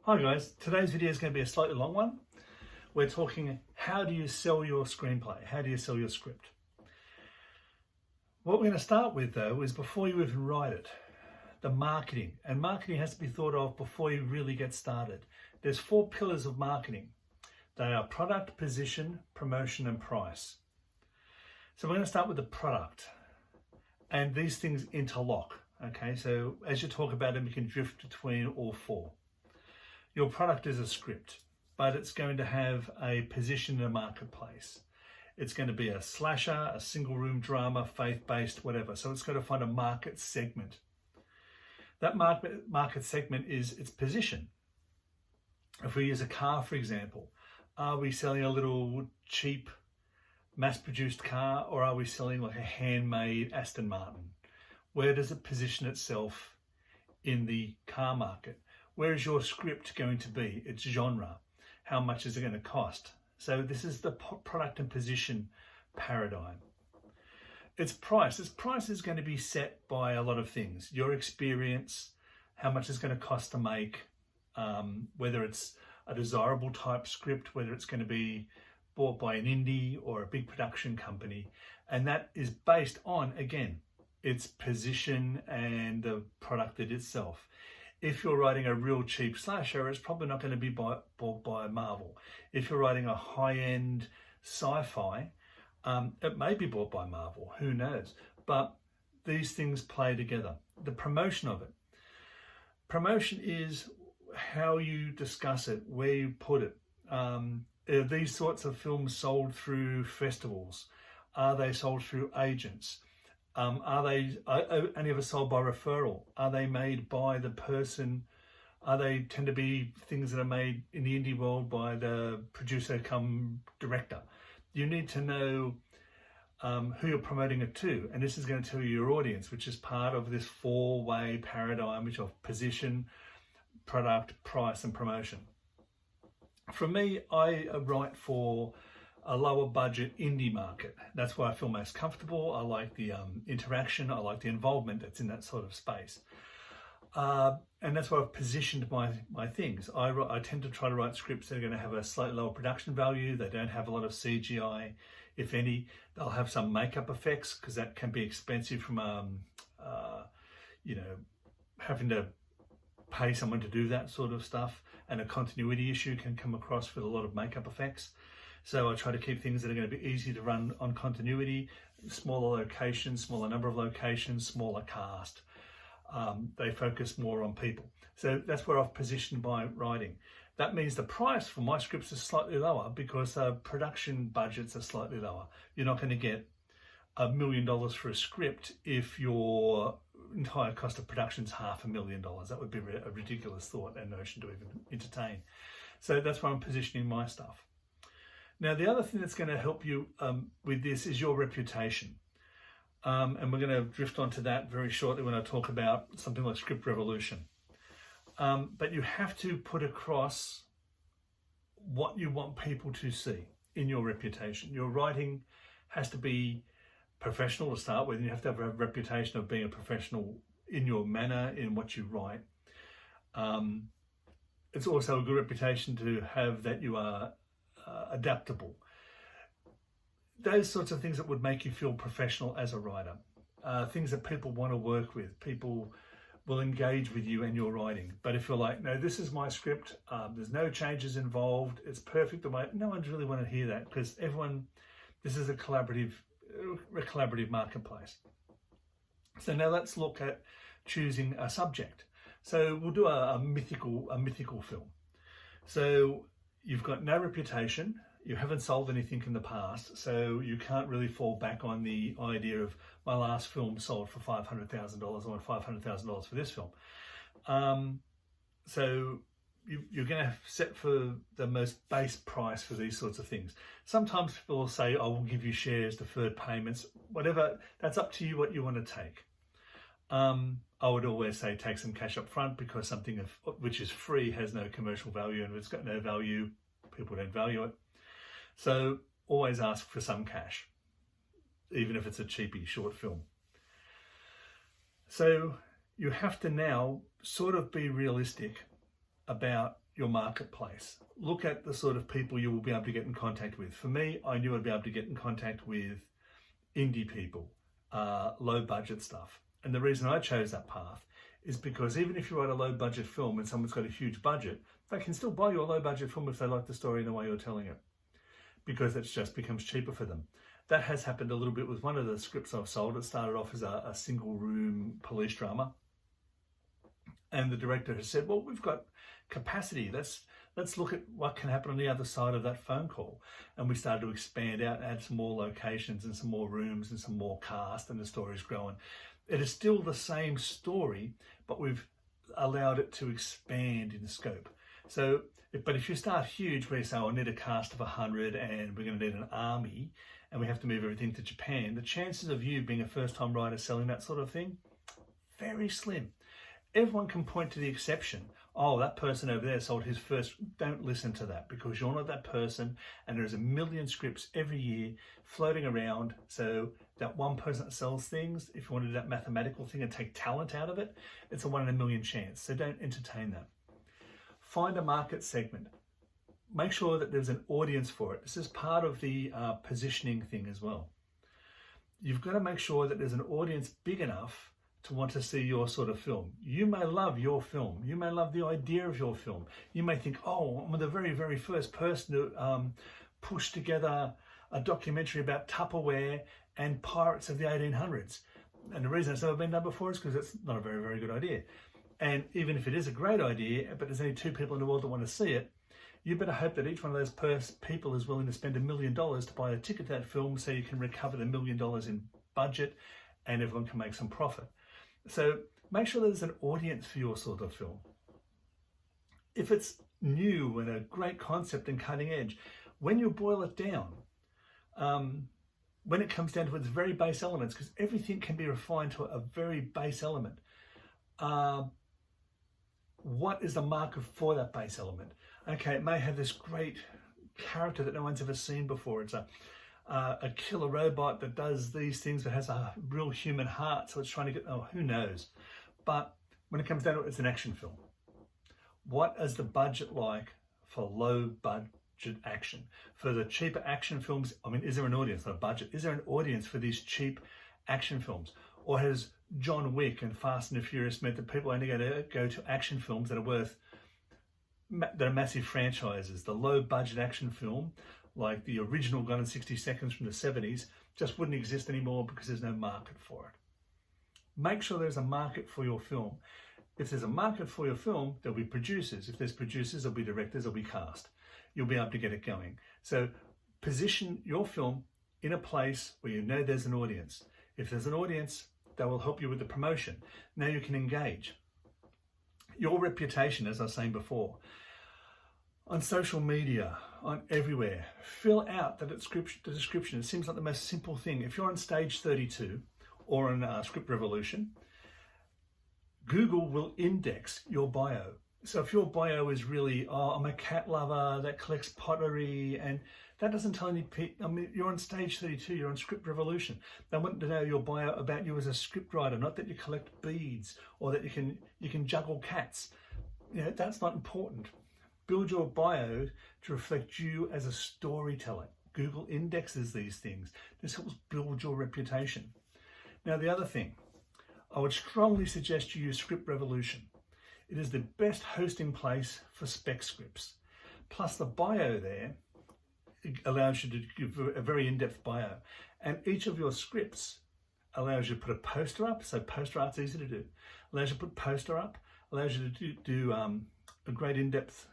Hi guys, today's video is going to be a slightly long one. We're talking how do you sell your screenplay? How do you sell your script? What we're going to start with though is before you even write it, the marketing. And marketing has to be thought of before you really get started. There's 4 pillars of marketing. They are product, position, promotion and price. So we're going to start with the product. And these things interlock. Okay, so as you talk about them, you can drift between all 4. Your product is a script, but it's going to have a position in the marketplace. It's going to be a slasher, a single room drama, faith-based, whatever. So it's got to find a market segment. That market segment is its position. If we use a car, for example, are we selling a little cheap mass-produced car, or are we selling like a handmade Aston Martin? Where does it position itself in the car market? Where is your script going to be? Its genre. How much is it going to cost? So this is the product and position paradigm. Its price is going to be set by a lot of things. Your experience, how much it's going to cost to make, whether it's a desirable type script, whether it's going to be bought by an indie or a big production company. And that is based on, again, its position and the product itself. If you're writing a real cheap slasher, it's probably not going to be bought by Marvel. If you're writing a high-end sci-fi, it may be bought by Marvel, who knows? But these things play together. The promotion of it. Promotion is how you discuss it, where you put it. Are these sorts of films sold through festivals? Are they sold through agents? Are they only ever sold by referral? Are they made by the person? Are they tend to be things that are made in the indie world by the producer come director? You need to know who you're promoting it to. And this is going to tell you your audience, which is part of this 4-way paradigm, which of position, product, price, and promotion. For me, I write for a lower budget indie market. That's where I feel most comfortable. I like the interaction. I like the involvement that's in that sort of space. And that's where I've positioned my things. I tend to try to write scripts that are going to have a slightly lower production value. They don't have a lot of CGI. If any, they'll have some makeup effects because that can be expensive from, having to pay someone to do that sort of stuff. And a continuity issue can come across with a lot of makeup effects. So I try to keep things that are going to be easy to run on continuity, smaller locations, smaller number of locations, smaller cast. They focus more on people. So that's where I've positioned my writing. That means the price for my scripts is slightly lower because production budgets are slightly lower. You're not going to get $1 million for a script if your entire cost of production is $500,000. That would be a ridiculous thought and notion to even entertain. So that's where I'm positioning my stuff. Now, the other thing that's going to help you with this is your reputation. And we're going to drift onto that very shortly when I talk about something like Script Revolution. But you have to put across what you want people to see in your reputation. Your writing has to be professional to start with, and you have to have a reputation of being a professional in your manner, in what you write. It's also a good reputation to have that you are adaptable. Those sorts of things that would make you feel professional as a writer. Things that people want to work with. People will engage with you and your writing. But if you're like, no, this is my script, there's no changes involved, it's perfect the way, no one's really want to hear that because this is a collaborative marketplace. So now let's look at choosing a subject. So we'll do a mythical film. So you've got no reputation, you haven't sold anything in the past, so you can't really fall back on the idea of my last film sold for $500,000, I want $500,000 for this film. So you're going to set for the most base price for these sorts of things. Sometimes people will say, I will give you shares, deferred payments, whatever. That's up to you what you want to take. I would always say take some cash up front because something which is free has no commercial value, and if it's got no value, people don't value it. So always ask for some cash, even if it's a cheapy short film. So you have to now sort of be realistic about your marketplace. Look at the sort of people you will be able to get in contact with. For me, I knew I'd be able to get in contact with indie people, low budget stuff. And the reason I chose that path is because even if you write a low budget film and someone's got a huge budget, they can still buy your low budget film if they like the story and the way you're telling it, because it just becomes cheaper for them. That has happened a little bit with one of the scripts I've sold. It started off as a single room police drama. And the director has said, well, we've got capacity. Let's look at what can happen on the other side of that phone call. And we started to expand out, add some more locations and some more rooms and some more cast, and the story's growing. It is still the same story, but we've allowed it to expand in scope. So, but if you start huge, where you say, I need a cast of 100 and we're going to need an army and we have to move everything to Japan, the chances of you being a first-time writer selling that sort of thing, very slim. Everyone can point to the exception. Oh, that person over there sold his first. Don't listen to that, because you're not that person, and there's a million scripts every year floating around. So that one person that sells things, if you want to do that mathematical thing and take talent out of it, it's a 1 in a million chance. So don't entertain that. Find a market segment. Make sure that there's an audience for it. This is part of the positioning thing as well. You've got to make sure that there's an audience big enough to want to see your sort of film. You may love your film. You may love the idea of your film. You may think, oh, I'm the very, very first person to push together a documentary about Tupperware and pirates of the 1800s. And the reason it's never been done before is because it's not a very, very good idea. And even if it is a great idea, but there's only 2 people in the world that want to see it, you better hope that each one of those people is willing to spend $1 million to buy a ticket to that film, so you can recover the $1 million in budget and everyone can make some profit. So make sure there's an audience for your sort of film. If it's new and a great concept and cutting edge, when you boil it down, when it comes down to its very base elements, because everything can be refined to a very base element, what is the market for that base element? Okay, it may have this great character that no one's ever seen before. It's a killer robot that does these things, that has a real human heart, so it's trying to get, oh, who knows? But when it comes down to it, it's an action film. What is the budget like for low budget action? For the cheaper action films, I mean, is there an audience, not a budget? Is there an audience for these cheap action films? Or has John Wick and Fast and the Furious meant that people only go to action films that are massive franchises? The low budget action film, like the original Gone in 60 Seconds from the 70s, just wouldn't exist anymore because there's no market for it. Make sure there's a market for your film. If there's a market for your film, there'll be producers. If there's producers, there'll be directors, there'll be cast. You'll be able to get it going. So position your film in a place where you know there's an audience. If there's an audience, that will help you with the promotion. Now you can engage. Your reputation, as I was saying before, on social media, on everywhere, fill out the description. It seems like the most simple thing. If you're on Stage 32 or on Script Revolution, Google will index your bio. So if your bio is really, oh, I'm a cat lover that collects pottery, and that doesn't tell any people. I mean, you're on Stage 32, you're on Script Revolution. They want to know your bio about you as a script writer, not that you collect beads or that you can juggle cats. You know, that's not important. Build your bio to reflect you as a storyteller. Google indexes these things. This helps build your reputation. Now, the other thing, I would strongly suggest you use Script Revolution. It is the best hosting place for spec scripts. Plus the bio there allows you to give a very in-depth bio. And each of your scripts allows you to put a poster up. So poster art's easy to do. Allows you to put poster up. Allows you to do a great in-depth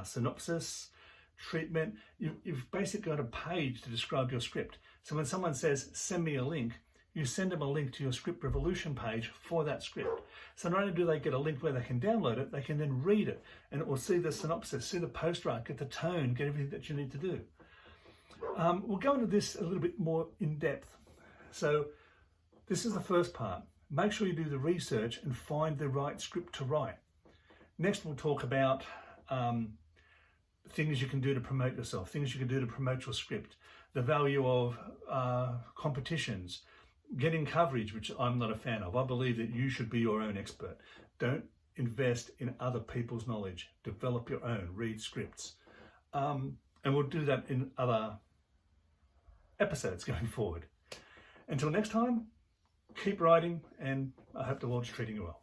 synopsis, treatment. You've basically got a page to describe your script. So when someone says, send me a link, you send them a link to your Script Revolution page for that script. So not only do they get a link where they can download it, they can then read it, and it will see the synopsis, see the poster art, get the tone, get everything that you need to do. We'll go into this a little bit more in depth. So this is the first part. Make sure you do the research and find the right script to write. Next, we'll talk about things you can do to promote yourself, things you can do to promote your script, the value of competitions, getting coverage, which I'm not a fan of. I believe that you should be your own expert. Don't invest in other people's knowledge. Develop your own, read scripts. And we'll do that in other episodes going forward. Until next time, keep writing, and I hope the world's treating you well.